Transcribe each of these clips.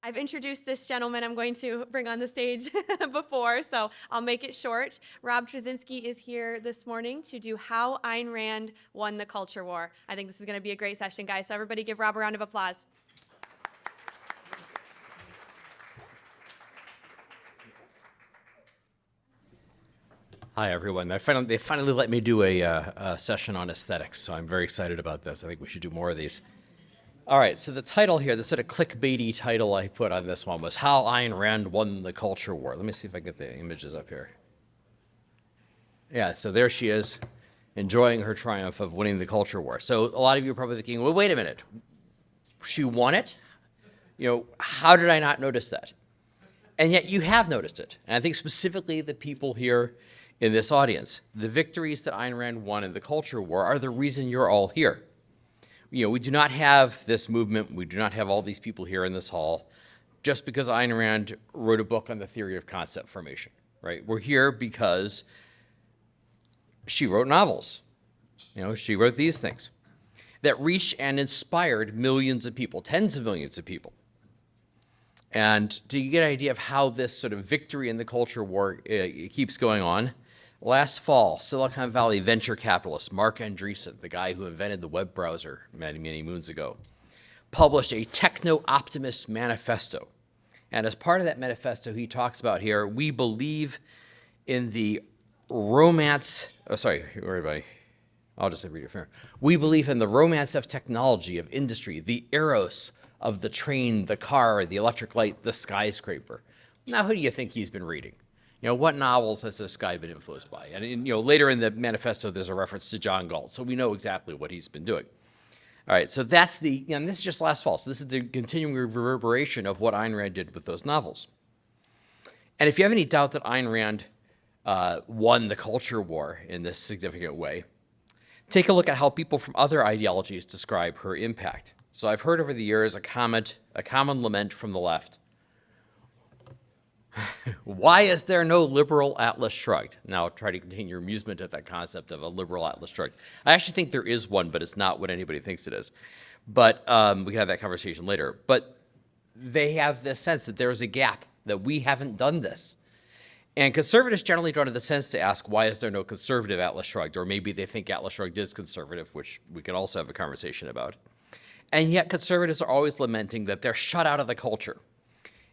I've introduced this gentleman I'm going to bring on the stage before, so I'll make it short. Rob Tracinski is here this morning to do How Ayn Rand Won the Culture War. I think this is going to be a great session, guys, so everybody give Rob a round of applause. Hi, everyone. They finally let me do a session on aesthetics, so I'm very excited about this. I think we should do more of these. All right, so the title here, the sort of clickbaity title I put on this one was How Ayn Rand Won the Culture War. Let me see if I can get the images up here. Yeah, so there she is, enjoying her triumph of winning the culture war. So a lot of you are probably thinking, well, wait a minute. She won it? How did I not notice that? And yet you have noticed it. And I think specifically the people here in this audience, the victories that Ayn Rand won in the culture war are the reason you're all here. We do not have this movement, we do not have all these people here in this hall just because Ayn Rand wrote a book on the theory of concept formation, right? We're here because she wrote novels. She wrote these things that reached and inspired millions of people, tens of millions of people. And to get an idea of how this sort of victory in the culture war keeps going on, last fall, Silicon Valley venture capitalist Mark Andreessen, the guy who invented the web browser many, many moons ago, published a techno-optimist manifesto. And as part of that manifesto, he talks about here, we believe in the romance, I'll just read it here. We believe in the romance of technology, of industry, the eros of the train, the car, the electric light, the skyscraper. Now, who do you think he's been reading? What novels has this guy been influenced by? And later in the manifesto, there's a reference to John Galt, so we know exactly what he's been doing. All right, so that's and this is just last fall, so this is the continuing reverberation of what Ayn Rand did with those novels. And if you have any doubt that Ayn Rand won the culture war in this significant way, take a look at how people from other ideologies describe her impact. So I've heard over the years a common lament from the left. Why is there no liberal Atlas Shrugged? Now try to contain your amusement at that concept of a liberal Atlas Shrugged. I actually think there is one, but it's not what anybody thinks it is. But we can have that conversation later. But they have this sense that there is a gap, that we haven't done this. And conservatives generally don't have the sense to ask, why is there no conservative Atlas Shrugged? Or maybe they think Atlas Shrugged is conservative, which we can also have a conversation about. And yet conservatives are always lamenting that they're shut out of the culture.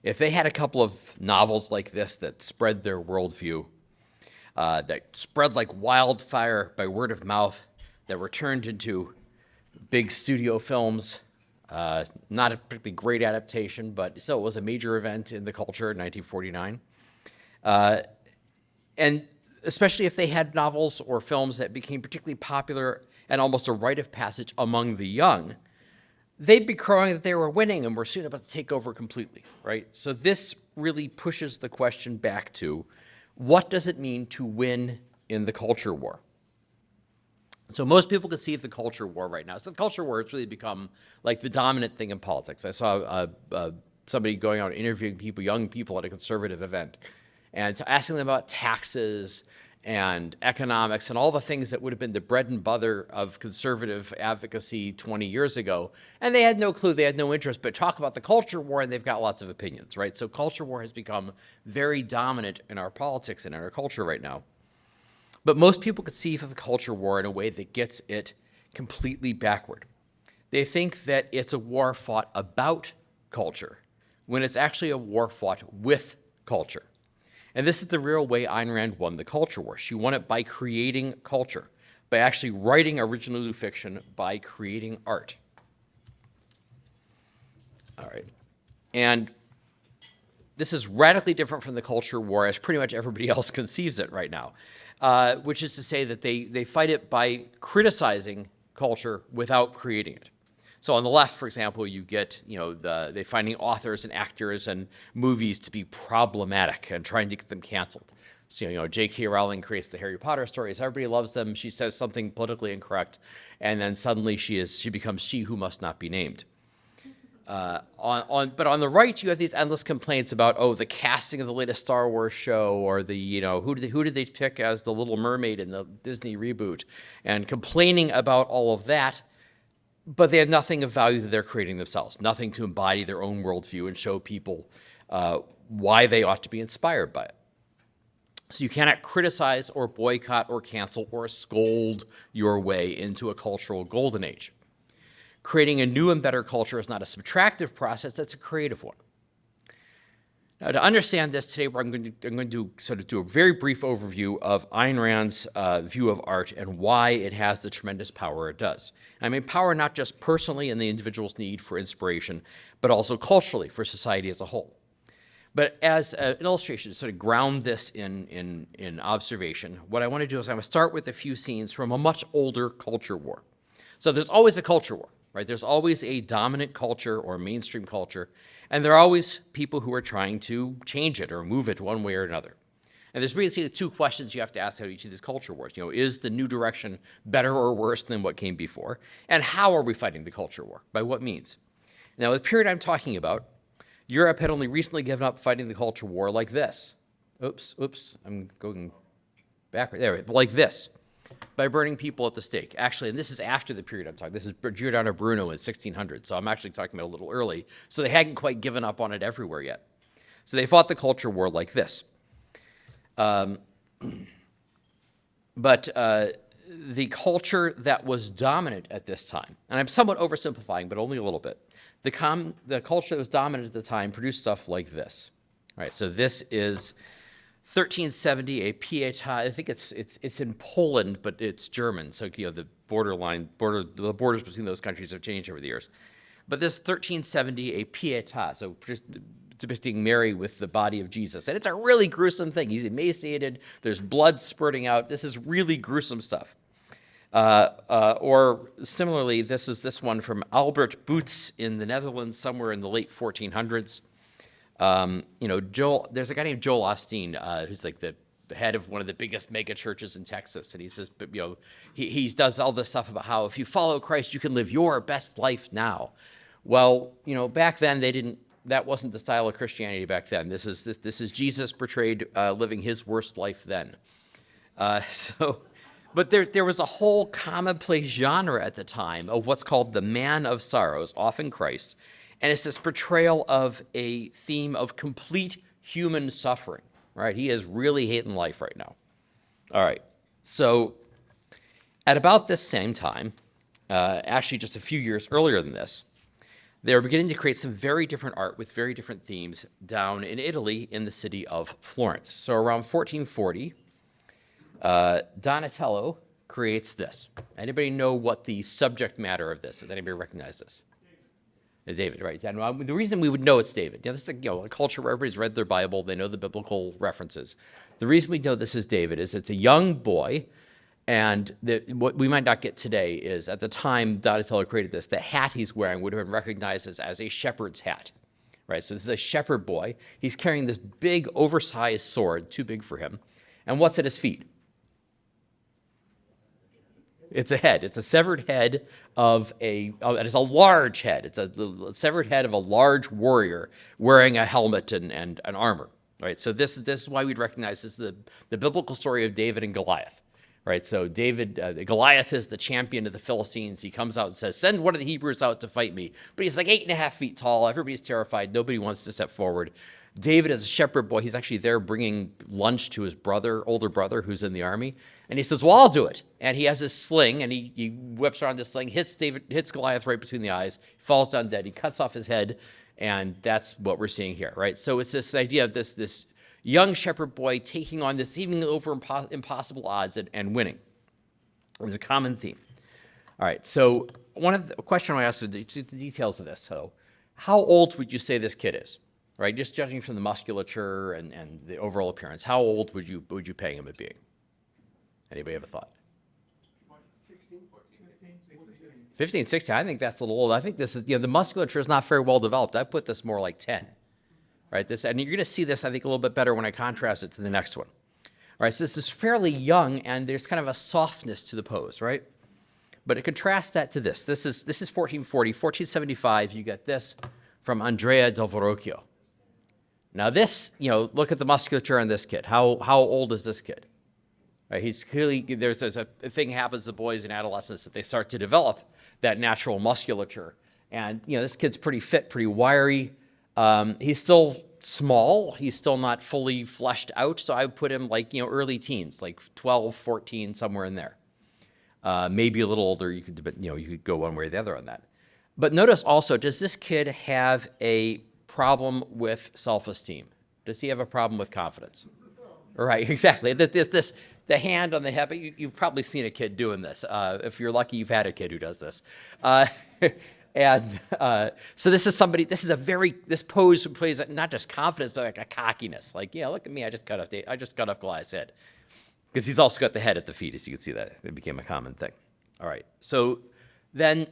If they had a couple of novels like this that spread their worldview, that spread like wildfire by word of mouth, that were turned into big studio films, not a particularly great adaptation, but still it was a major event in the culture in 1949. And especially if they had novels or films that became particularly popular and almost a rite of passage among the young, they'd be crowing that they were winning and were soon about to take over completely, right? So this really pushes the question back to, what does it mean to win in the culture war? So most people can see the culture war right now. So the culture war has really become like the dominant thing in politics. I saw somebody going out interviewing people, young people at a conservative event, and asking them about taxes and economics and all the things that would have been the bread and butter of conservative advocacy 20 years ago. And they had no clue, they had no interest, but talk about the culture war and they've got lots of opinions, right? So culture war has become very dominant in our politics and in our culture right now. But most people conceive of the culture war in a way that gets it completely backward. They think that it's a war fought about culture, when it's actually a war fought with culture. And this is the real way Ayn Rand won the culture war. She won it by creating culture, by actually writing original new fiction, by creating art. All right. And this is radically different from the culture war as pretty much everybody else conceives it right now, which is to say that they fight it by criticizing culture without creating it. So on the left, for example, you get, they finding authors and actors and movies to be problematic and trying to get them canceled. So, J.K. Rowling creates the Harry Potter stories. Everybody loves them. She says something politically incorrect, and then suddenly she becomes she who must not be named. But on the right, you have these endless complaints about, the casting of the latest Star Wars show, or who did they pick as the Little Mermaid in the Disney reboot, and complaining about all of that. but they have nothing of value that they're creating themselves, nothing to embody their own worldview and show people why they ought to be inspired by it. So you cannot criticize or boycott or cancel or scold your way into a cultural golden age. Creating a new and better culture is not a subtractive process, it's a creative one. Now, to understand this today, I'm going to sort of do a very brief overview of Ayn Rand's view of art and why it has the tremendous power it does. I mean, power not just personally in the individual's need for inspiration, but also culturally for society as a whole. But as an illustration, to sort of ground this in observation, what I want to do is I'm going to start with a few scenes from a much older culture war. So there's always a culture war, right? There's always a dominant culture or mainstream culture, and there are always people who are trying to change it or move it one way or another. And there's basically two questions you have to ask out of each of these culture wars. You know, is the new direction better or worse than what came before? And how are we fighting the culture war? By what means? Now, the period I'm talking about, Europe had only recently given up fighting the culture war like this. Oops, I'm going backward. There, like this, by burning people at the stake. Actually, and this is after the period I'm talking. This is Giordano Bruno in 1600, so I'm actually talking about a little early. So they hadn't quite given up on it everywhere yet. So they fought the culture war like this. But the culture that was dominant at this time, and I'm somewhat oversimplifying, but only a little bit, the culture that was dominant at the time produced stuff like this. All right, so this is 1370, a Pietà. I think it's in Poland, but it's German. So you know the the borders between those countries have changed over the years. But this 1370, a Pietà, so depicting Mary with the body of Jesus, and it's a really gruesome thing. He's emaciated. There's blood spurting out. This is really gruesome stuff. Or similarly, this is this one from Albert Boots in the Netherlands, somewhere in the late 1400s. You know, there's a guy named Joel Osteen, who's like the head of one of the biggest mega churches in Texas, and he says, you know, he does all this stuff about how if you follow Christ, you can live your best life now. Well, you know, back then that wasn't the style of Christianity back then. This is Jesus portrayed living his worst life then. But there was a whole commonplace genre at the time of what's called the man of sorrows, often Christ. And it's this portrayal of a theme of complete human suffering, right? He is really hating life right now. All right, so at about this same time, actually just a few years earlier than this, they were beginning to create some very different art with very different themes down in Italy in the city of Florence. So around 1440, Donatello creates this. Anybody know what the subject matter of this is? Anybody recognize this? It's David, right? And the reason we would know it's David, you know, this is a culture where everybody's read their Bible, they know the biblical references. The reason we know this is David is it's a young boy, and what we might not get today is at the time Donatello created this, the hat he's wearing would have been recognized as a shepherd's hat, right? So this is a shepherd boy. He's carrying this big, oversized sword, too big for him. And what's at his feet? It's a head. It's a severed head it is a large head. It's a severed head of a large warrior wearing a helmet and an armor, right? So this is why we'd recognize this is the biblical story of David and Goliath, right? So Goliath is the champion of the Philistines. He comes out and says, send one of the Hebrews out to fight me. But he's like 8.5 feet tall. Everybody's terrified. Nobody wants to step forward. David is a shepherd boy. He's actually there bringing lunch to his older brother, who's in the army. And he says, well, I'll do it. And he has his sling, and he whips around this sling, hits Goliath right between the eyes, falls down dead. He cuts off his head, and that's what we're seeing here, right? So it's this idea of this young shepherd boy taking on this seemingly over impossible odds and winning. It's a common theme. All right, so a question I asked is the details of this. So how old would you say this kid is? Right, just judging from the musculature and the overall appearance, how old would you peg him at being? Anybody have a thought? 16, 14, 15, 16. I think that's a little old. I think this is, the musculature is not very well developed. I put this more like 10. Right, and you're going to see this, I think, a little bit better when I contrast it to the next one. All right, so this is fairly young, and there's kind of a softness to the pose, right? But to contrast that to this is 1440, 1475. You get this from Andrea del Verrocchio. Now this, look at the musculature on this kid. How old is this kid? Right? He's clearly, there's a thing happens to boys in adolescence that they start to develop that natural musculature. And, this kid's pretty fit, pretty wiry. He's still small. He's still not fully fleshed out. So I would put him like, early teens, like 12, 14, somewhere in there. Maybe a little older. You could go one way or the other on that. But notice also, does this kid have a problem with self-esteem? Does he have a problem with confidence? Right, exactly. The hand on the hip, you've probably seen a kid doing this. If you're lucky, you've had a kid who does this. So this is this pose plays not just confidence, but like a cockiness. Like, look at me, I just cut off Goliath's head. Because he's also got the head at the feet, as you can see that. It became a common thing. All right, so then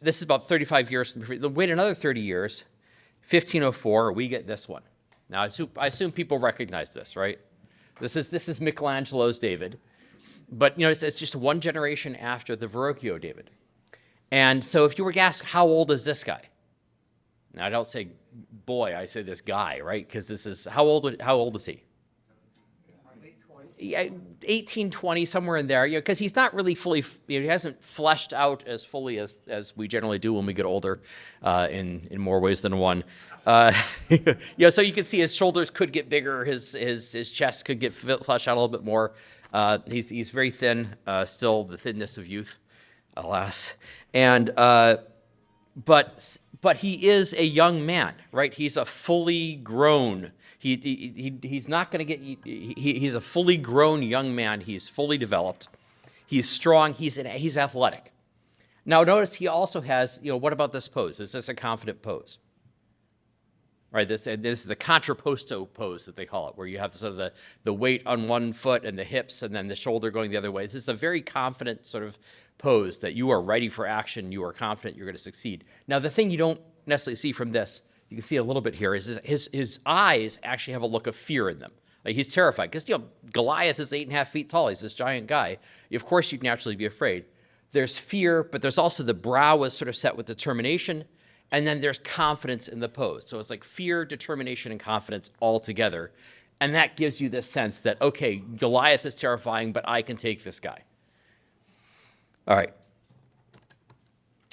this is about 35 years. Wait another 30 years, 1504, we get this one. Now, I assume people recognize this, right? This is Michelangelo's David. But, it's just one generation after the Verrocchio David. And so if you were to ask, how old is this guy? Now, I don't say boy, I say this guy, right? Because this is, how old is he? Late 20s. Yeah, 18, 20, somewhere in there, because he's not really fully, he hasn't fleshed out as fully as we generally do when we get older, in more ways than one. So you can see his shoulders could get bigger, his chest could get fleshed out a little bit more. He's very thin, still the thinness of youth, alas. And but he is a young man, right? He's a fully grown. He's not going to get. He's a fully grown young man. He's fully developed. He's strong. He's athletic. Now notice he also has. What about this pose? Is this a confident pose? Right. This is the contrapposto pose that they call it, where you have sort of the weight on one foot and the hips, and then the shoulder going the other way. This is a very confident sort of pose that you are ready for action. You are confident you're going to succeed. Now the thing you don't necessarily see from this, you can see a little bit here, is his eyes actually have a look of fear in them. Like he's terrified because Goliath is 8.5 feet tall. He's this giant guy. Of course, you'd naturally be afraid. There's fear, but there's also the brow is sort of set with determination, and then there's confidence in the pose. So it's like fear, determination, and confidence all together, and that gives you this sense that okay, Goliath is terrifying, but I can take this guy. All right.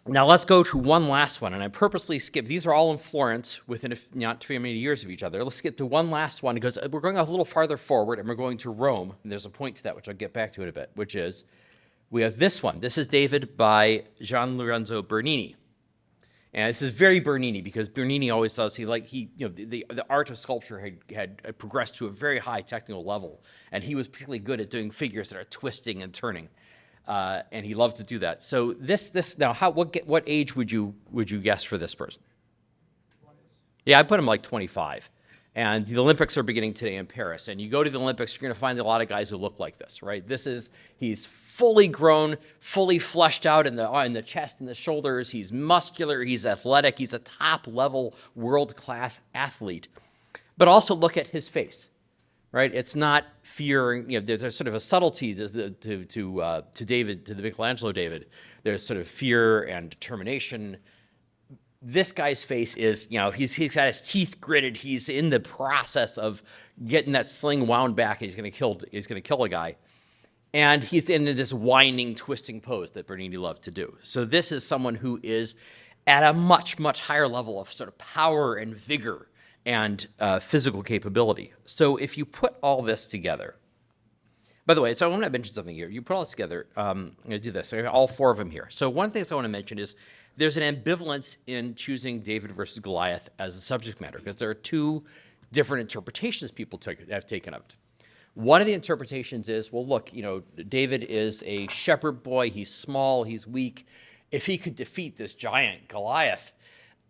Now let's go to one last one, and I purposely skipped. These are all in Florence within not too many years of each other. Let's skip to one last one because we're going a little farther forward, and we're going to Rome. And there's a point to that, which I'll get back to in a bit, which is we have this one. This is David by Gian Lorenzo Bernini. And this is very Bernini because Bernini always says the art of sculpture had progressed to a very high technical level, and he was particularly good at doing figures that are twisting and turning. And he loved to do that. So this now, what age would you guess for this person? Yeah, I put him like 25. And the Olympics are beginning today in Paris. And you go to the Olympics, you're going to find a lot of guys who look like this, right? He's fully grown, fully fleshed out in the chest and the shoulders. He's muscular. He's athletic. He's a top-level, world-class athlete. But also look at his face. Right, it's not fear. There's sort of a subtlety to David, to the Michelangelo David. There's sort of fear and determination. This guy's face is, he's got his teeth gritted. He's in the process of getting that sling wound back, and he's going to kill a guy, and he's in this winding, twisting pose that Bernini loved to do. So this is someone who is at a much, much higher level of sort of power and vigor and physical capability. So if you put all this together, by the way, so I want to mention something here. You put all this together, I'm going to do this. I got all four of them here. So one thing I want to mention is there's an ambivalence in choosing David versus Goliath as a subject matter because there are two different interpretations people have taken of it. One of the interpretations is, well, look, David is a shepherd boy. He's small. He's weak. If he could defeat this giant Goliath,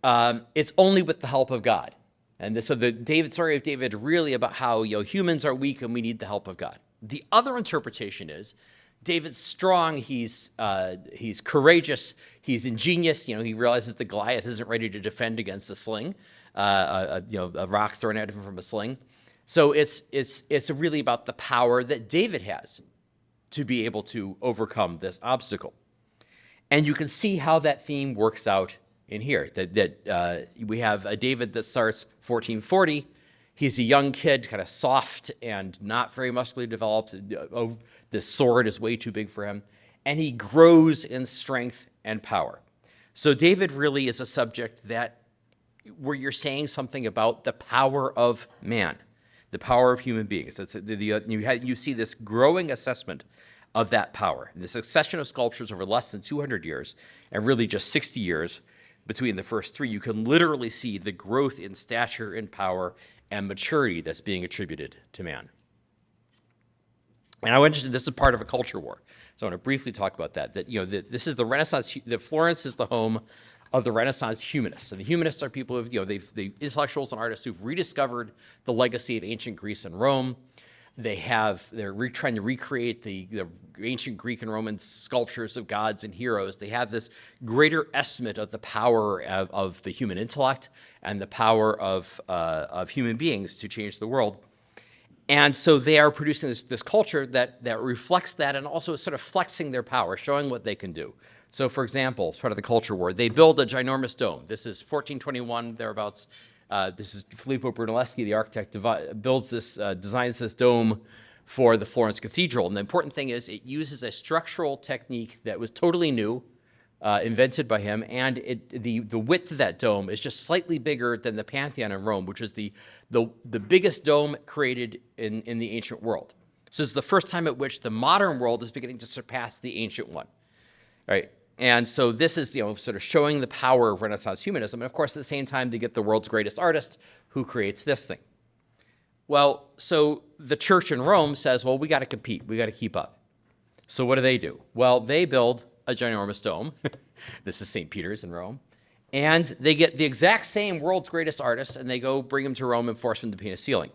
it's only with the help of God. And so the story of David really about how humans are weak and we need the help of God. The other interpretation is David's strong, he's courageous, he's ingenious. He realizes that Goliath isn't ready to defend against a sling, a rock thrown at him from a sling. So it's really about the power that David has to be able to overcome this obstacle. And you can see how that theme works out in here, that we have a David that starts 1440. He's a young kid, kind of soft and not very muscularly developed. Oh, this sword is way too big for him. And he grows in strength and power. So David really is a subject where you're saying something about the power of man, the power of human beings. You see this growing assessment of that power. The succession of sculptures over less than 200 years, and really just 60 years between the first three, you can literally see the growth in stature and power and maturity that's being attributed to man. And I mentioned this is part of a culture war, so I want to briefly talk about that. This is the Renaissance. That Florence is the home of the Renaissance humanists, and the humanists are people who, the intellectuals and artists who've rediscovered the legacy of ancient Greece and Rome. They're trying to recreate the ancient Greek and Roman sculptures of gods and heroes. They have this greater estimate of the power of the human intellect and the power of human beings to change the world. And so they are producing this culture that reflects that and also is sort of flexing their power, showing what they can do. So, for example, as part of the culture war, they build a ginormous dome. This is 1421, thereabouts. This is Filippo Brunelleschi, the architect, designs this dome for the Florence Cathedral. And the important thing is it uses a structural technique that was totally new, invented by him, and the width of that dome is just slightly bigger than the Pantheon in Rome, which is the biggest dome created in the ancient world. So this is the first time at which the modern world is beginning to surpass the ancient one, right? And so this is, sort of showing the power of Renaissance humanism. And of course, at the same time, they get the world's greatest artist who creates this thing. Well, so the church in Rome says, well, we got to compete. We got to keep up. So what do? Well, they build a ginormous dome. This is St. Peter's in Rome. And they get the exact same world's greatest artist, and they go bring him to Rome and force him to paint a ceiling.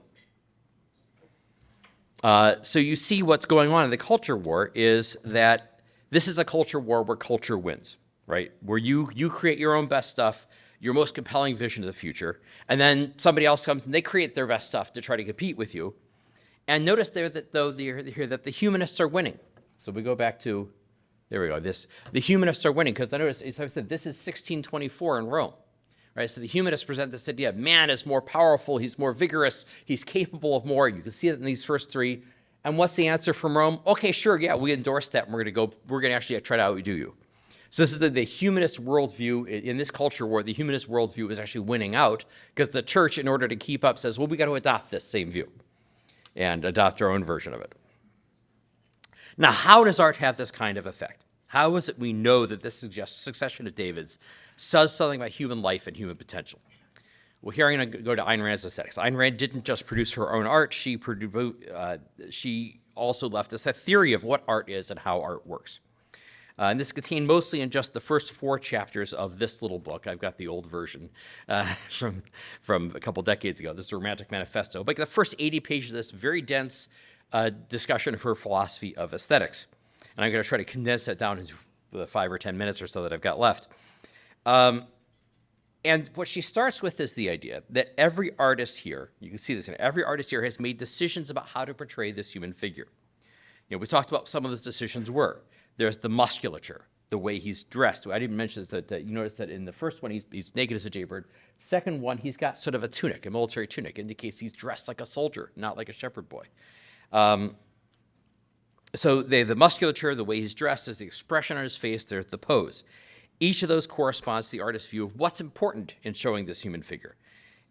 So you see what's going on in the culture war is that this is a culture war where culture wins, right? Where you create your own best stuff, your most compelling vision of the future, and then somebody else comes and they create their best stuff to try to compete with you. And notice there that the humanists are winning. So we go back to, there we go, the humanists are winning, because notice, as I said, this is 1624 in Rome, right? So the humanists present this idea, man is more powerful, he's more vigorous, he's capable of more. You can see it in these first three. And what's the answer from Rome? Okay, sure, yeah, we endorse that, and we're going to actually try to outdo you. So this is the humanist worldview. In this culture war, the humanist worldview is actually winning out, because the church, in order to keep up, says, well, we got to adopt this same view and adopt our own version of it. Now, how does art have this kind of effect? How is it we know that this succession of Davids says something about human life and human potential? Well, here I'm going to go to Ayn Rand's aesthetics. Ayn Rand didn't just produce her own art. She also left us a theory of what art is and how art works. And this is contained mostly in just the first 4 chapters of this little book. I've got the old version from a couple decades ago. This is a Romantic Manifesto. But the first 80 pages of this very dense discussion of her philosophy of aesthetics. And I'm going to try to condense that down into the 5 or 10 minutes or so that I've got left. And what she starts with is the idea that every artist here, you can see this, every artist here has made decisions about how to portray this human figure. We talked about some of those decisions were. There's the musculature, the way he's dressed. I didn't mention this, that you notice that in the first one, he's naked as a jaybird. Second one, he's got sort of a tunic, a military tunic, indicates he's dressed like a soldier, not like a shepherd boy. So they have the musculature, the way he's dressed, there's the expression on his face, there's the pose. Each of those corresponds to the artist's view of what's important in showing this human figure.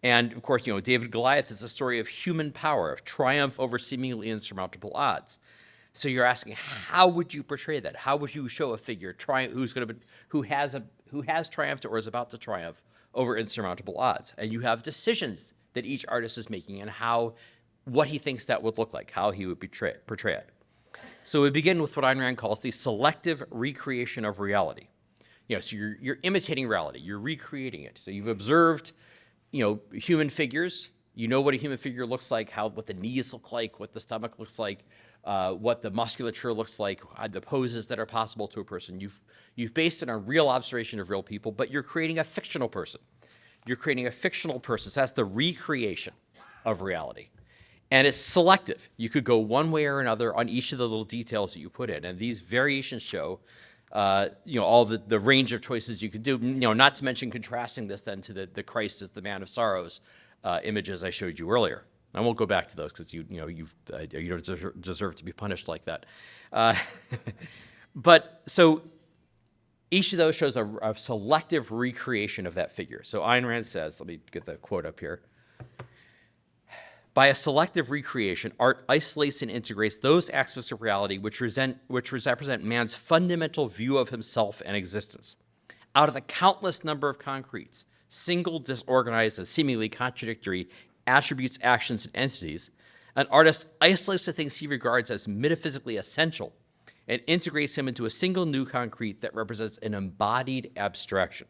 And of course, David Goliath is a story of human power, of triumph over seemingly insurmountable odds. So you're asking, how would you portray that? How would you show a figure who has triumphed or is about to triumph over insurmountable odds? And you have decisions that each artist is making and what he thinks that would look like, how he would portray it. So we begin with what Ayn Rand calls the selective recreation of reality. So you're imitating reality, you're recreating it. So you've observed, human figures. You know what a human figure looks like, what the knees look like, what the stomach looks like, what the musculature looks like, the poses that are possible to a person. You've based it on real observation of real people, but you're creating a fictional person. You're creating a fictional person. So that's the recreation of reality. And it's selective. You could go one way or another on each of the little details that you put in. And these variations show all the range of choices you could do, not to mention contrasting this then to the Christ as the man of sorrows images I showed you earlier. I won't go back to those because you don't deserve to be punished like that. Uh, but so each of those shows a selective recreation of that figure. So Ayn Rand says, let me get the quote up here. By a selective recreation, art isolates and integrates those aspects of reality which represent man's fundamental view of himself and existence. Out of the countless number of concretes, single, disorganized, and seemingly contradictory attributes, actions, and entities, an artist isolates the things he regards as metaphysically essential and integrates them into a single new concrete that represents an embodied abstraction.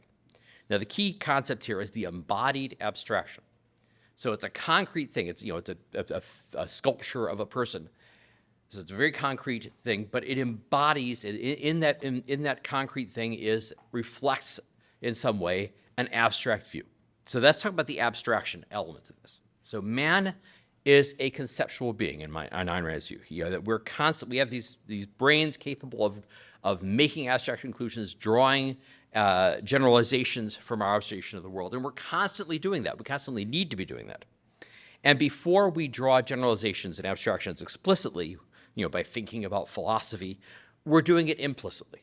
Now, the key concept here is the embodied abstraction. So it's a concrete thing. It's a sculpture of a person. So it's a very concrete thing, but it embodies in that concrete thing reflects in some way an abstract view. So let's talk about the abstraction element of this. So man is a conceptual being in Ayn Rand's view. That we have these brains capable of making abstract conclusions, drawing generalizations from our observation of the world, and we're constantly doing that. We constantly need to be doing that. And before we draw generalizations and abstractions explicitly, by thinking about philosophy, we're doing it implicitly.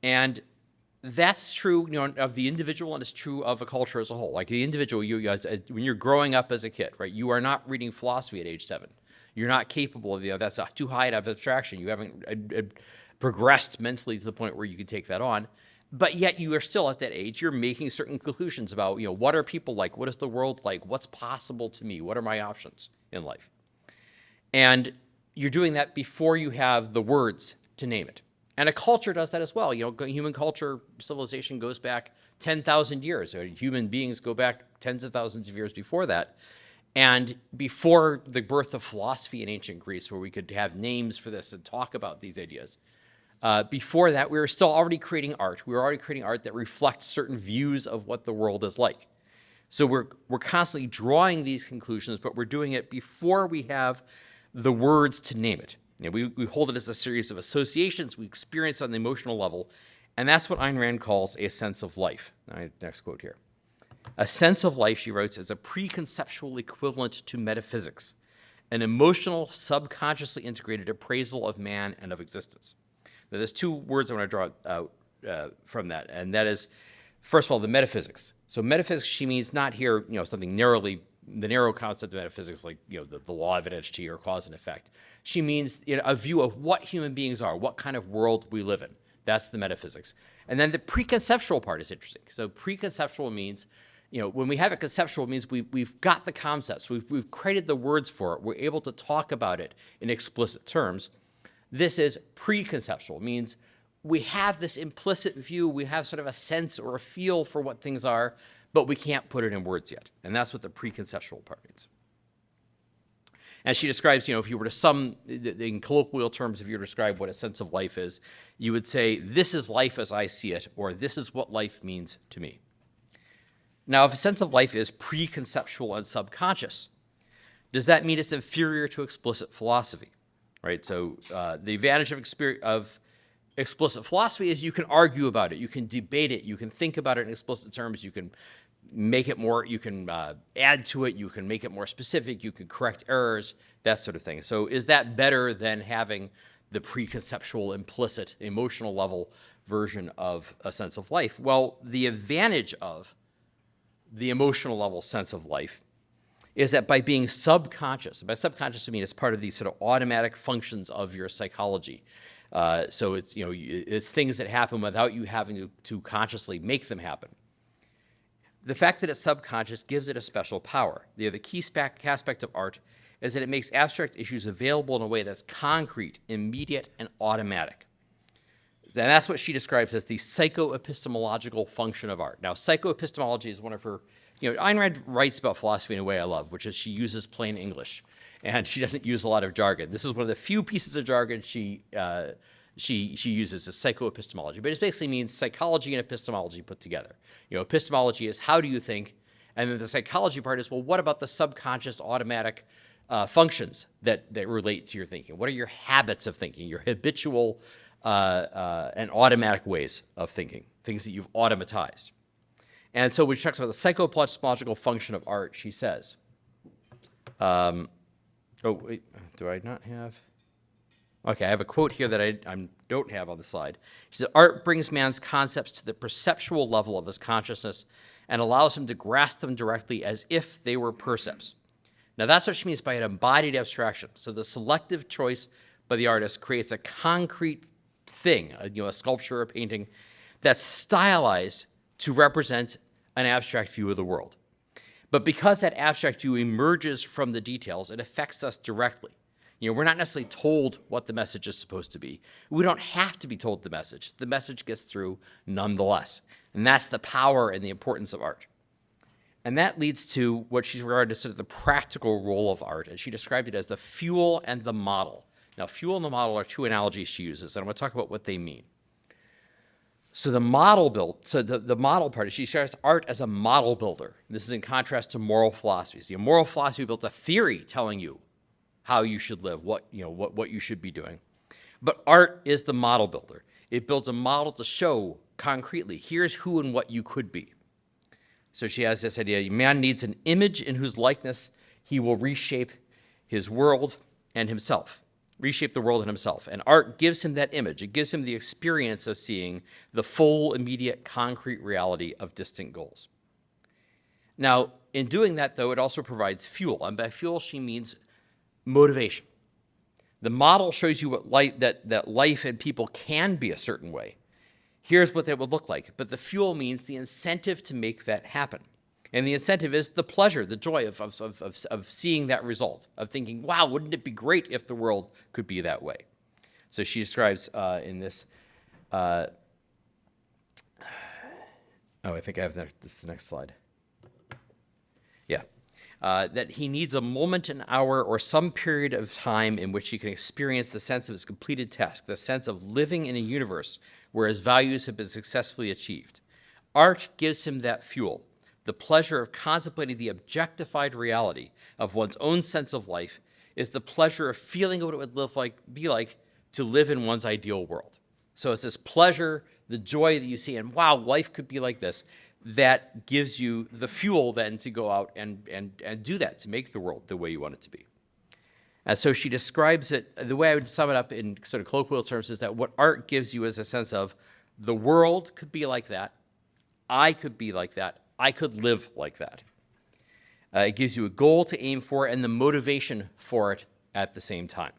And that's true, of the individual, and it's true of a culture as a whole. Like the individual, when you're growing up as a kid, right, you are not reading philosophy at age 7. You're not capable of, that's too high of abstraction. You haven't progressed mentally to the point where you can take that on. But yet you are still at that age. You're making certain conclusions about, what are people like? What is the world like? What's possible to me? What are my options in life? And you're doing that before you have the words to name it. And a culture does that as well. Human culture, civilization goes back 10,000 years. Human beings go back tens of thousands of years before that. And before the birth of philosophy in ancient Greece, where we could have names for this and talk about these ideas, before that, we were still already creating art. We were already creating art that reflects certain views of what the world is like. So we're constantly drawing these conclusions, but we're doing it before we have the words to name it. We hold it as a series of associations we experience on the emotional level, and that's what Ayn Rand calls a sense of life. Next quote here. A sense of life, she writes, is a preconceptual equivalent to metaphysics, an emotional, subconsciously integrated appraisal of man and of existence. Now, there's two words I want to draw out from that, and that is, first of all, the metaphysics. So metaphysics, she means not here, something narrowly, the narrow concept of metaphysics, like, the law of identity or cause and effect. She means a view of what human beings are, what kind of world we live in. That's the metaphysics. And then the preconceptual part is interesting. So preconceptual means, when we have a conceptual, it means we've got the concepts, we've created the words for it, we're able to talk about it in explicit terms. This is preconceptual, means we have this implicit view, we have sort of a sense or a feel for what things are, but we can't put it in words yet. And that's what the preconceptual part means. And she describes, if you were to in colloquial terms, if you were to describe what a sense of life is, you would say, this is life as I see it, or this is what life means to me. Now, if a sense of life is preconceptual and subconscious, does that mean it's inferior to explicit philosophy? Right? So the advantage of explicit philosophy is you can argue about it, you can debate it, you can think about it in explicit terms, you can make it more, you can add to it, you can make it more specific, you can correct errors, that sort of thing. So is that better than having the preconceptual, implicit, emotional level version of a sense of life? Well, the advantage of the emotional level sense of life is that by being subconscious, by subconscious I mean it's part of these sort of automatic functions of your psychology. So it's, it's things that happen without you having to consciously make them happen. The fact that it's subconscious gives it a special power. The key aspect of art is that it makes abstract issues available in a way that's concrete, immediate, and automatic. And that's what she describes as the psychoepistemological function of art. Now, psychoepistemology is one of her, Ayn Rand writes about philosophy in a way I love, which is she uses plain English, and she doesn't use a lot of jargon. This is one of the few pieces of jargon she uses, is psychoepistemology, but it basically means psychology and epistemology put together. Epistemology is how do you think, and then the psychology part is, well, what about the subconscious automatic functions that relate to your thinking? What are your habits of thinking, your habitual and automatic ways of thinking, things that you've automatized? And so when she talks about the psychoepistemological function of art, she says, Oh, wait, do I not have? Okay, I have a quote here that I don't have on the slide. She said, art brings man's concepts to the perceptual level of his consciousness and allows him to grasp them directly as if they were percepts. Now, that's what she means by an embodied abstraction. So the selective choice by the artist creates a concrete thing, a sculpture, a painting, that's stylized to represent an abstract view of the world. But because that abstract view emerges from the details, it affects us directly. We're not necessarily told what the message is supposed to be. We don't have to be told the message. The message gets through nonetheless. And that's the power and the importance of art. And that leads to what she's regarded as sort of the practical role of art. And she described it as the fuel and the model. Now, fuel and the model are two analogies she uses, and I'm going to talk about what they mean. So the model part, she describes art as a model builder. This is in contrast to moral philosophies. Moral philosophy built a theory telling you how you should live, what you should be doing. But art is the model builder. It builds a model to show concretely, here's who and what you could be. So she has this idea, man needs an image in whose likeness he will reshape his world and himself. Reshape the world and himself. And art gives him that image. It gives him the experience of seeing the full, immediate, concrete reality of distant goals. Now, in doing that, though, it also provides fuel. And by fuel, she means motivation. The model shows you what that life and people can be a certain way. Here's what that would look like. But the fuel means the incentive to make that happen. And the incentive is the pleasure, the joy of seeing that result, of thinking, wow, wouldn't it be great if the world could be that way? So she describes in this, I think I have this is the next slide. Yeah. That he needs a moment, an hour, or some period of time in which he can experience the sense of his completed task, the sense of living in a universe where his values have been successfully achieved. Art gives him that fuel, the pleasure of contemplating the objectified reality of one's own sense of life is the pleasure of feeling what it would be like to live in one's ideal world. So it's this pleasure, the joy that you see, and wow, life could be like this, that gives you the fuel then to go out and do that, to make the world the way you want it to be. And so she describes it, the way I would sum it up in sort of colloquial terms is that what art gives you is a sense of the world could be like that, I could be like that, I could live like that. It gives you a goal to aim for and the motivation for it at the same time.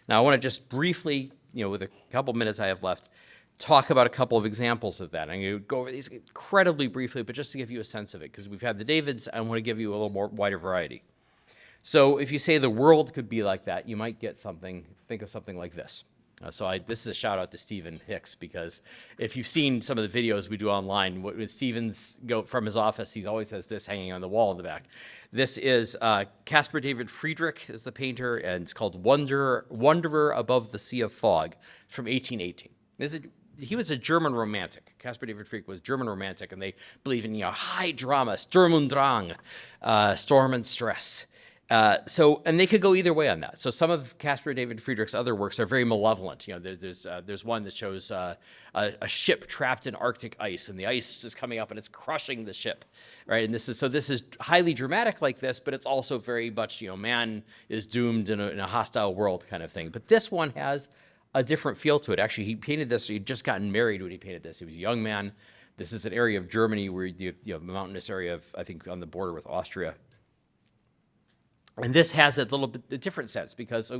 Now, I want to just briefly, with a couple minutes I have left, talk about a couple of examples of that. I'm going to go over these incredibly briefly, but just to give you a sense of it, because we've had the Davids, I want to give you a little more wider variety. So if you say the world could be like that, you might get something, think of something like this. This is a shout out to Stephen Hicks, because if you've seen some of the videos we do online, when Stephen's go from his office, he always has this hanging on the wall in the back. This is Caspar David Friedrich is the painter, and it's called Wanderer Above the Sea of Fog from 1818. He was a German romantic. Caspar David Friedrich was German romantic, and they believe in high drama, Sturm und Drang, storm and stress. And they could go either way on that. So some of Caspar David Friedrich's other works are very malevolent. There's one that shows a ship trapped in Arctic ice, and the ice is coming up and it's crushing the ship, right? And this is highly dramatic like this, but it's also very much man is doomed in a hostile world kind of thing. But this one has a different feel to it. Actually, he painted this. He'd just gotten married when he painted this. He was a young man. This is an area of Germany where the mountainous area of, I think, on the border with Austria. And this has a little bit a different sense, because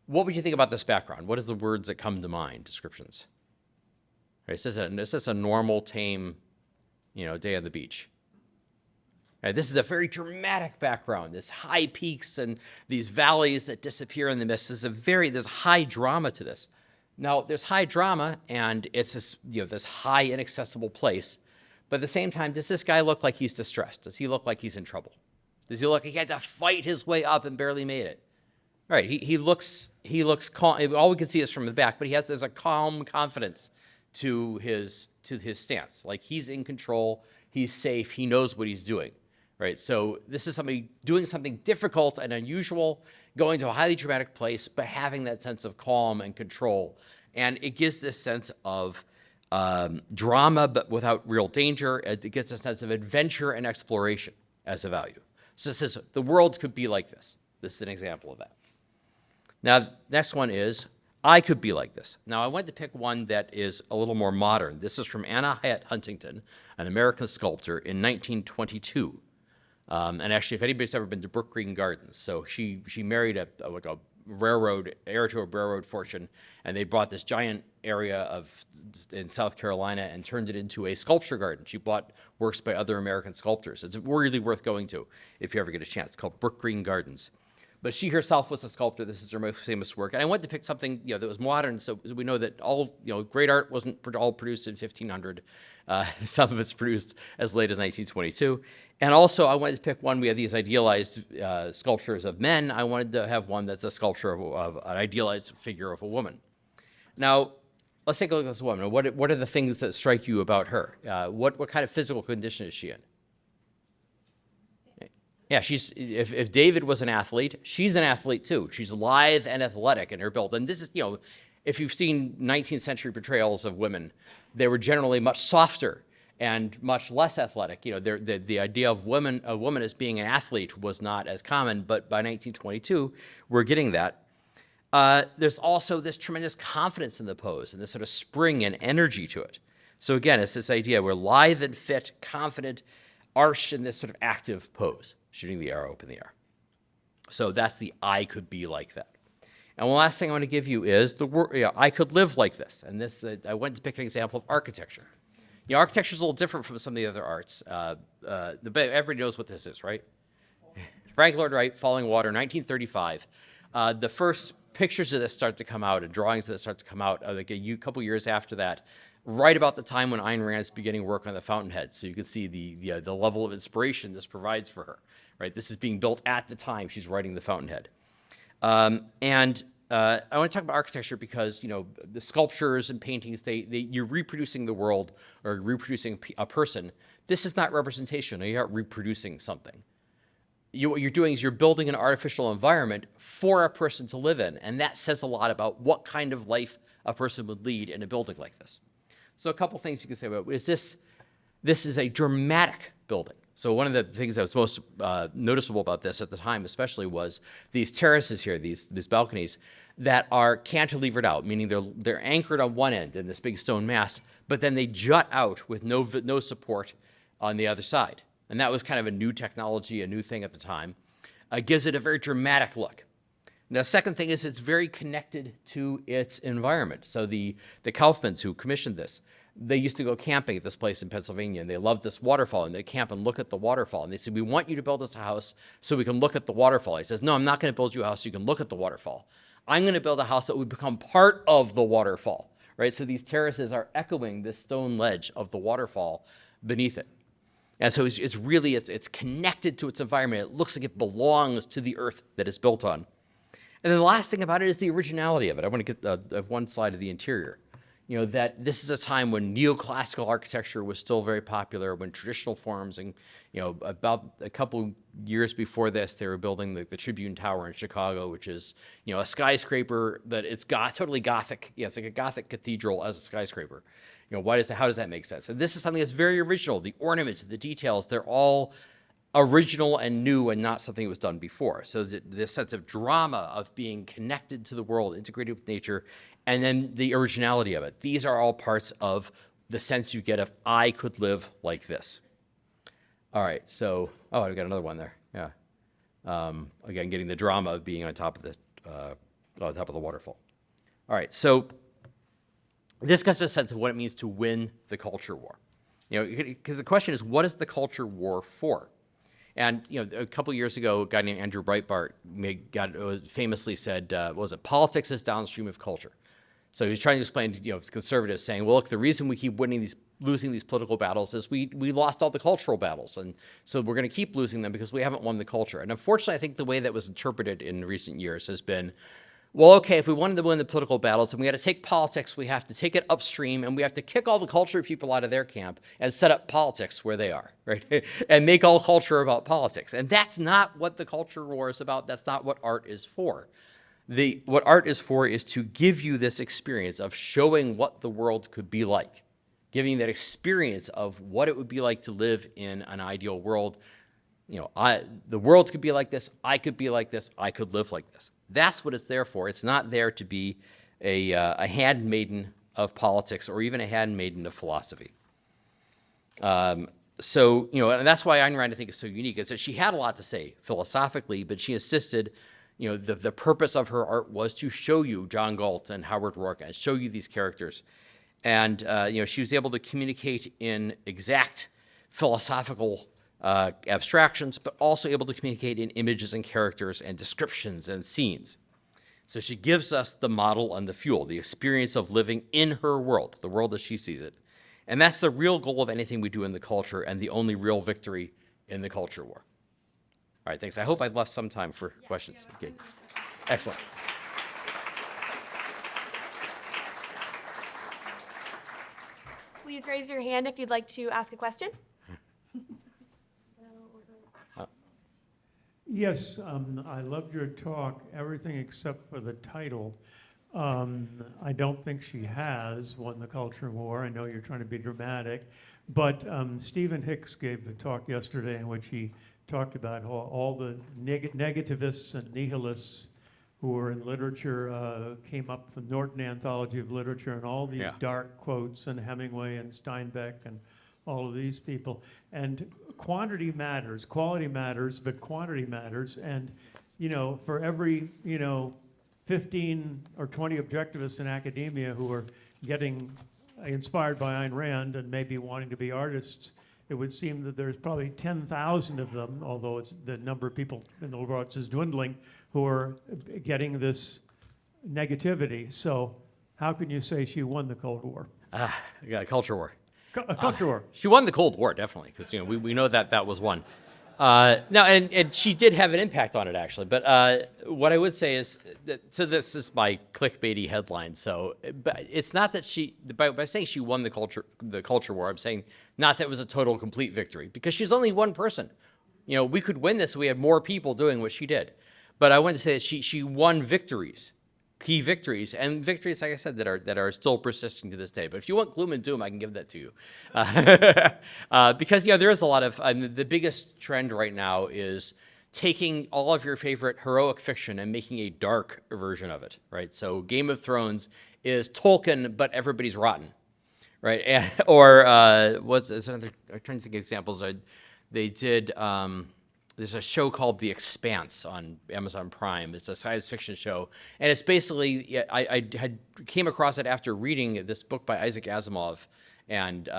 what would you think about this background? What are the words that come to mind, descriptions? Right, this is a normal, tame, day on the beach. Right, this is a very dramatic background. There's high peaks and these valleys that disappear in the mist. There's high drama to this. Now, there's high drama, and it's this high, inaccessible place. But at the same time, does this guy look like he's distressed? Does he look like he's in trouble? Does he look like he had to fight his way up and barely made it? All right, he looks calm. All we can see is from the back, but there's a calm confidence to his stance. Like he's in control, he's safe, he knows what he's doing. Right, so this is somebody doing something difficult and unusual, going to a highly dramatic place, but having that sense of calm and control. And it gives this sense of drama, but without real danger. It gives a sense of adventure and exploration as a value. So it says the world could be like this. This is an example of that. Now, next one is, I could be like this. Now, I wanted to pick one that is a little more modern. This is from Anna Hyatt Huntington, an American sculptor in 1922. And actually, if anybody's ever been to Brook Green Gardens, so she married a heir to a railroad fortune, and they bought this giant area in South Carolina and turned it into a sculpture garden. She bought works by other American sculptors. It's really worth going to if you ever get a chance. It's called Brook Green Gardens. But she herself was a sculptor. This is her most famous work. And I wanted to pick something that was modern, so we know that great art wasn't all produced in 1500. Some of it's produced as late as 1922. And also, I wanted to pick one. We have these idealized sculptures of men. I wanted to have one that's a sculpture of an idealized figure of a woman. Now, let's take a look at this woman. What are the things that strike you about her? What kind of physical condition is she in? Yeah, if David was an athlete, she's an athlete too. She's lithe and athletic in her build. And this is, if you've seen 19th century portrayals of women, they were generally much softer and much less athletic. The idea of a woman as being an athlete was not as common, but by 1922, we're getting that. There's also this tremendous confidence in the pose and this sort of spring and energy to it. So again, it's this idea we're lithe and fit, confident, arched in this sort of active pose, shooting the arrow up in the air. So that's the I could be like that. And the last thing I want to give you is the word, I could live like this. And this, I went to pick an example of architecture. Architecture is a little different from some of the other arts. Everybody knows what this is, right? Frank Lloyd Wright, Falling Water, 1935. The first pictures of this start to come out and drawings of this start to come out like a couple years after that, right about the time when Ayn Rand is beginning work on the Fountainhead. So you can see the level of inspiration this provides for her, right? This is being built at the time she's writing the Fountainhead. I want to talk about architecture because, the sculptures and paintings, you're reproducing the world or reproducing a person. This is not representation. You're not reproducing something. What you're doing is you're building an artificial environment for a person to live in, and that says a lot about what kind of life a person would lead in a building like this. So a couple things you can say about it is this is a dramatic building. So one of the things that was most noticeable about this at the time especially was these terraces here, these balconies that are cantilevered out, meaning they're anchored on one end in this big stone mass, but then they jut out with no support on the other side. And that was kind of a new technology, a new thing at the time. Gives it a very dramatic look. Now, the second thing is it's very connected to its environment. So the Kaufmans who commissioned this, they used to go camping at this place in Pennsylvania, and they loved this waterfall, and they camp and look at the waterfall. And they said, we want you to build us a house so we can look at the waterfall. He says, no, I'm not going to build you a house so you can look at the waterfall. I'm going to build a house that would become part of the waterfall, right? So these terraces are echoing this stone ledge of the waterfall beneath it. And so it's connected to its environment. It looks like it belongs to the earth that it's built on. And then the last thing about it is the originality of it. I want to get one slide of the interior. That this is a time when neoclassical architecture was still very popular, when traditional forms, and about a couple years before this, they were building the Tribune Tower in Chicago, which is a skyscraper that it's totally Gothic. Yeah, it's like a Gothic cathedral as a skyscraper. How does that make sense? And this is something that's very original. The ornaments, the details, they're all original and new and not something that was done before. So this sense of drama of being connected to the world, integrated with nature, and then the originality of it. These are all parts of the sense you get of I could live like this. All right, so, I've got another one there, yeah. Again, getting the drama of being on top of the waterfall. All right, so this gives us a sense of what it means to win the culture war. Because the question is, what is the culture war for? And a couple of years ago, a guy named Andrew Breitbart famously said, politics is downstream of culture. So he was trying to explain to conservatives, saying, well, look, the reason we keep losing these political battles is we lost all the cultural battles, and so we're going to keep losing them because we haven't won the culture. And unfortunately, I think the way that was interpreted in recent years has been, well, okay, if we wanted to win the political battles, then we got to take politics, we have to take it upstream, and we have to kick all the culture people out of their camp and set up politics where they are, right? And make all culture about politics. And that's not what the culture war is about. That's not what art is for. What art is for is to give you this experience of showing what the world could be like, giving that experience of what it would be like to live in an ideal world the world could be like this, I could be like this, I could live like this. That's what it's there for. It's not there to be a handmaiden of politics or even a handmaiden of philosophy. So, and that's why Ayn Rand, I think, is so unique, is that she had a lot to say philosophically, but she insisted, the purpose of her art was to show you John Galt and Howard Rourke and show you these characters. And, she was able to communicate in exact philosophical abstractions, but also able to communicate in images and characters and descriptions and scenes. So she gives us the model and the fuel, the experience of living in her world, the world as she sees it. And that's the real goal of anything we do in the culture and the only real victory in the culture war. All right, thanks. I hope I've left some time for questions. Okay. Excellent. Please raise your hand if you'd like to ask a question. Yes, I loved your talk, everything except for the title. I don't think she has won the culture war. I know you're trying to be dramatic, but Stephen Hicks gave the talk yesterday in which he talked about all the negativists and nihilists who were in literature, came up from Norton Anthology of Literature and all these dark quotes, and Hemingway and Steinbeck and all of these people. And quantity matters, quality matters, but quantity matters. And, for every, 15 or 20 objectivists in academia who are getting inspired by Ayn Rand and maybe wanting to be artists, it would seem that there's probably 10,000 of them, although the number of people in the liberal arts is dwindling, who are getting this negativity. So how can you say she won the Cold War? Culture war. Culture war. She won the Cold War, definitely, because we know that was won. Now, and she did have an impact on it, actually. But what I would say is that, so this is my clickbaity headline. So, but it's not that by saying she won the culture war, I'm saying not that it was a total, complete victory, because she's only one person. We could win this if we had more people doing what she did. But I want to say that she won victories. Key victories, and victories, like I said, that are still persisting to this day. But if you want gloom and doom, I can give that to you, because there is a lot of the biggest trend right now is taking all of your favorite heroic fiction and making a dark version of it, right? So Game of Thrones is Tolkien, but everybody's rotten, right? Or what's another? I'm trying to think of examples. They did. There's a show called The Expanse on Amazon Prime. It's a science fiction show, and it's basically I came across it after reading this book by Isaac Asimov and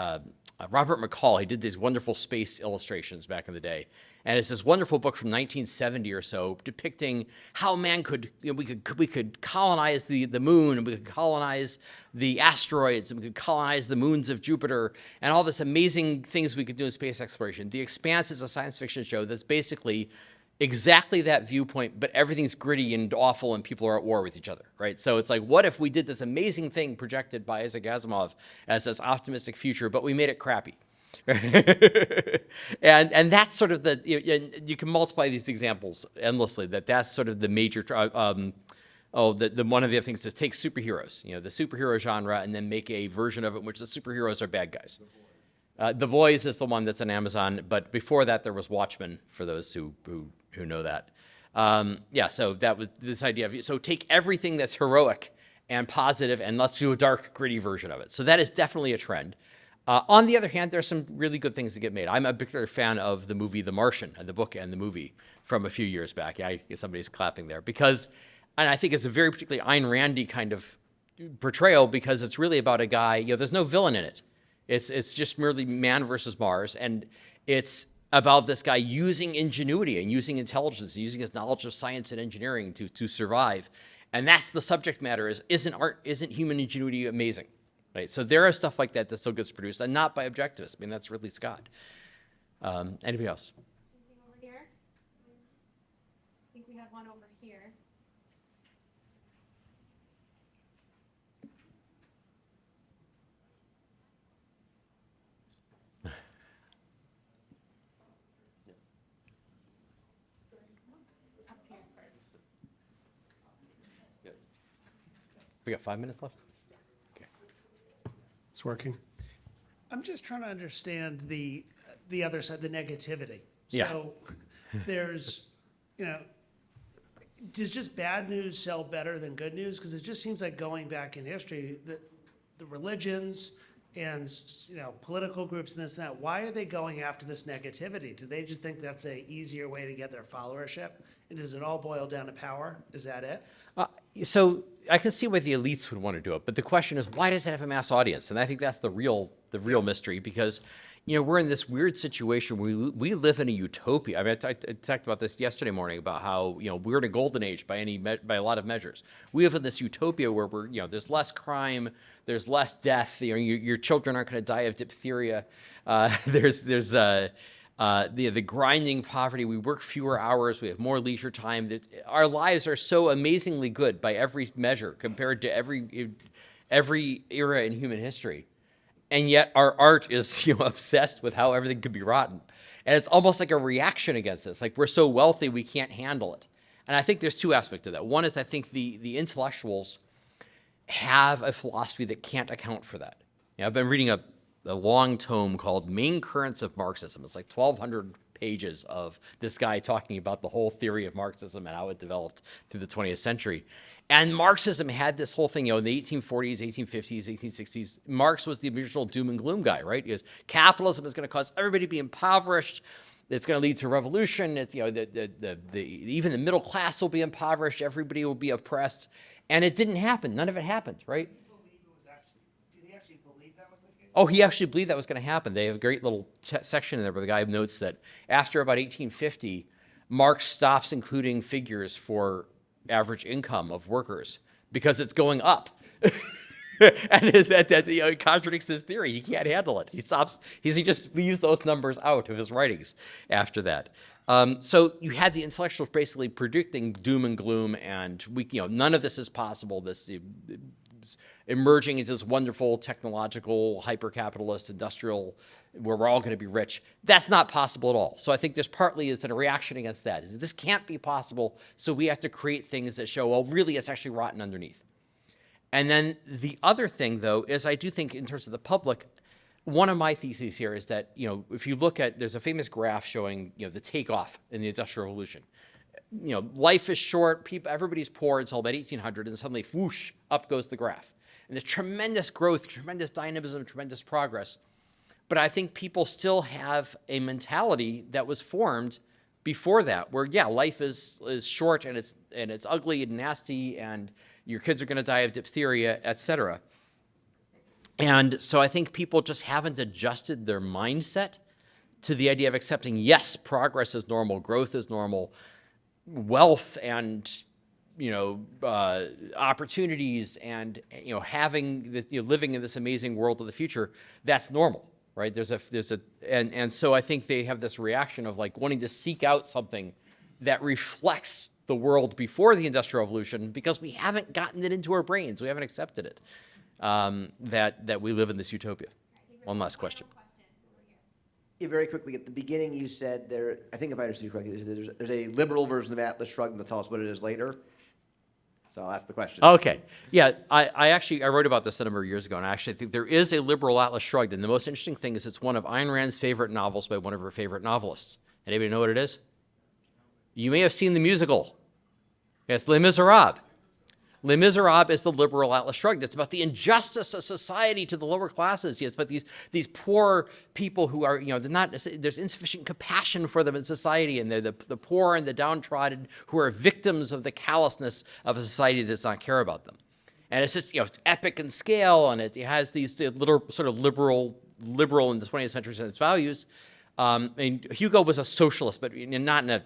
Robert McCall. He did these wonderful space illustrations back in the day, and it's this wonderful book from 1970 or so depicting how man could we could colonize the moon, and we could colonize the asteroids, and we could colonize the moons of Jupiter, and all this amazing things we could do in space exploration. The Expanse is a science fiction show that's basically exactly that viewpoint, but everything's gritty and awful and people are at war with each other, right? So it's like, what if we did this amazing thing projected by Isaac Asimov as this optimistic future, but we made it crappy? and that's sort of you can multiply these examples endlessly, that's sort of the major one of the other things is take superheroes, the superhero genre, and then make a version of it in which the superheroes are bad guys. The Boys is the one that's on Amazon, but before that there was Watchmen, for those who know that. So that was this idea of, so take everything that's heroic and positive and let's do a dark, gritty version of it. So that is definitely a trend. On the other hand, there's some really good things that get made. I'm a particular fan of the movie The Martian, the book and the movie from a few years back. Yeah, somebody's clapping there. And I think it's a very particularly Ayn Randy kind of portrayal, because it's really about a guy, there's no villain in it. It's just merely man versus Mars, and it's about this guy using ingenuity and using intelligence, and using his knowledge of science and engineering to survive. And that's the subject matter: isn't human ingenuity amazing? Right? So there are stuff like that still gets produced, and not by objectivists. I mean, that's Ridley Scott. Anybody else? Anything over here? I think we have one over here. We got 5 minutes left? Okay. It's working. I'm just trying to understand the other side, the negativity. Yeah. So there's, does just bad news sell better than good news? Because it just seems like going back in history, the religions and, political groups and this and that, why are they going after this negativity? Do they just think that's a easier way to get their followership? And does it all boil down to power? Is that it? So I can see why the elites would want to do it, but the question is, why does it have a mass audience? And I think that's the real mystery, because we're in this weird situation where we live in a utopia. I mean, I talked about this yesterday morning about how we're in a golden age by a lot of measures. We live in this utopia where there's less crime, there's less death. Your children aren't going to die of diphtheria. There's the grinding poverty. We work fewer hours. We have more leisure time. Our lives are so amazingly good by every measure compared to every era in human history. And yet our art is obsessed with how everything could be rotten. And it's almost like a reaction against this. Like, we're so wealthy, we can't handle it. And I think there's two aspects to that. One is I think the intellectuals have a philosophy that can't account for that. I've been reading a long tome called Main Currents of Marxism. It's like 1,200 pages of this guy talking about the whole theory of Marxism and how it developed through the 20th century. And Marxism had this whole thing, in the 1840s, 1850s, 1860s. Marx was the original doom and gloom guy, right? Because capitalism is going to cause everybody to be impoverished. It's going to lead to revolution. It's, even the middle class will be impoverished. Everybody will be oppressed. And it didn't happen. None of it happened, right? Did he actually believe that was the case? Oh, he actually believed that was going to happen. They have a great little section in there where the guy notes that after about 1850, Marx stops including figures for average income of workers because it's going up. And that contradicts his theory. He can't handle it. He just leaves those numbers out of his writings after that. So you had the intellectuals basically predicting doom and gloom, and none of this is possible. This emerging into this wonderful technological, hyper-capitalist, industrial, where we're all going to be rich. That's not possible at all. So I think there's partly it's a reaction against that. This can't be possible, so we have to create things that show, well, really it's actually rotten underneath. And then the other thing, though, is I do think in terms of the public, one of my theses here is that, if you look at, there's a famous graph showing, the takeoff in the Industrial Revolution. Life is short, everybody's poor until about 1800, and suddenly, whoosh, up goes the graph. And there's tremendous growth, tremendous dynamism, tremendous progress. But I think people still have a mentality that was formed before that, where, life is short and it's ugly and nasty, and your kids are going to die of diphtheria, et cetera. And so I think people just haven't adjusted their mindset to the idea of accepting, yes, progress is normal, growth is normal, wealth and opportunities and having living in this amazing world of the future, that's normal, right? And so I think they have this reaction of like wanting to seek out something that reflects the world before the Industrial Revolution, because we haven't gotten it into our brains, we haven't accepted it, that we live in this utopia. One last question. Yeah, very quickly, at the beginning you said there, I think if I understood you correctly, there's a liberal version of Atlas Shrugged, and they'll tell us what it is later. So I'll ask the question. Okay. Yeah, I wrote about this a number of years ago, and I actually think there is a liberal Atlas Shrugged, and the most interesting thing is it's one of Ayn Rand's favorite novels by one of her favorite novelists. Anybody know what it is? You may have seen the musical. It's Les Miserables. Les Miserables is the liberal Atlas Shrugged. It's about the injustice of society to the lower classes. It's about these poor people who are, there's insufficient compassion for them in society, and they're the poor and the downtrodden who are victims of the callousness of a society that does not care about them. And it's just, it's epic in scale, and it has these little sort of liberal in the 20th century sense values. And Hugo was a socialist, but not in a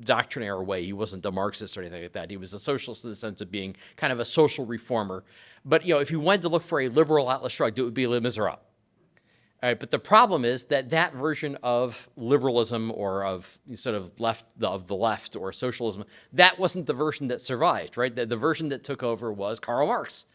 doctrinaire way. He wasn't a Marxist or anything like that. He was a socialist in the sense of being kind of a social reformer. But if you wanted to look for a liberal Atlas Shrugged, it would be Les Miserables. All right, but the problem is that version of liberalism or of sort of the left or socialism, that wasn't the version that survived, right? The version that took over was Karl Marx.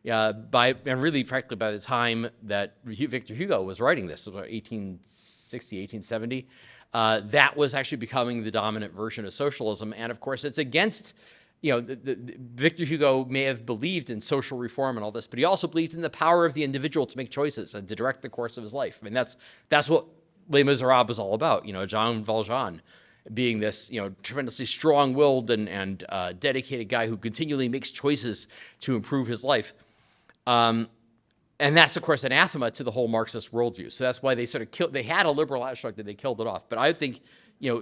And really, frankly, by the time that Victor Hugo was writing this, it was 1860, 1870, that was actually becoming the dominant version of socialism. And of course, it's against, Victor Hugo may have believed in social reform and all this, but he also believed in the power of the individual to make choices and to direct the course of his life. I mean, that's what Les Miserables is all about. Jean Valjean being this, tremendously strong-willed and dedicated guy who continually makes choices to improve his life. And that's, of course, anathema to the whole Marxist worldview. So that's why they sort of killed, they had a liberal Atlas Shrugged and they killed it off. But I think,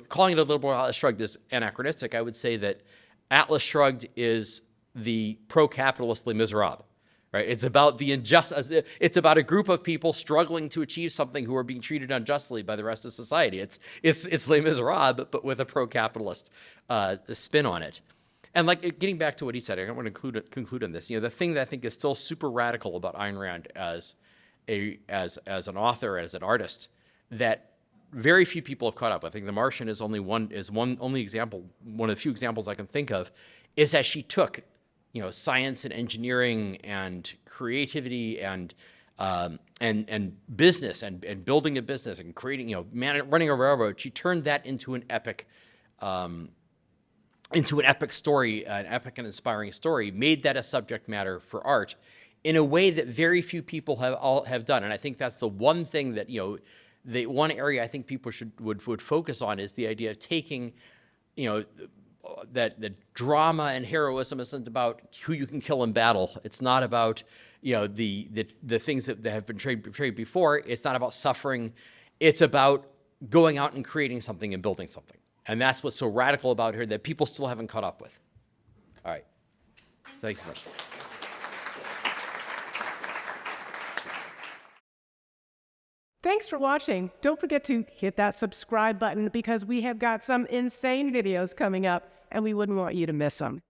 calling it a liberal Atlas Shrugged is anachronistic. I would say that Atlas Shrugged is the pro-capitalist Les Miserables, right? It's about the injustice. It's about a group of people struggling to achieve something who are being treated unjustly by the rest of society. It's Les Miserables, but with a pro-capitalist spin on it. And getting back to what he said, I don't want to conclude on this. The thing that I think is still super radical about Ayn Rand as an author, as an artist, that very few people have caught up. I think The Martian is only one example, one of the few examples I can think of, is that she took, science and engineering and creativity and business and building a business and creating, running a railroad. She turned that into an epic story, an epic and inspiring story, made that a subject matter for art in a way that very few people have done. And I think that's the one thing that, the one area I think people would focus on is the idea of taking, that the drama and heroism isn't about who you can kill in battle. It's not about, the things that have been portrayed before. It's not about suffering. It's about going out and creating something and building something. And that's what's so radical about her that people still haven't caught up with. All right. Thanks so much. Thanks for watching. Don't forget to hit that subscribe button because we have got some insane videos coming up and we wouldn't want you to miss them.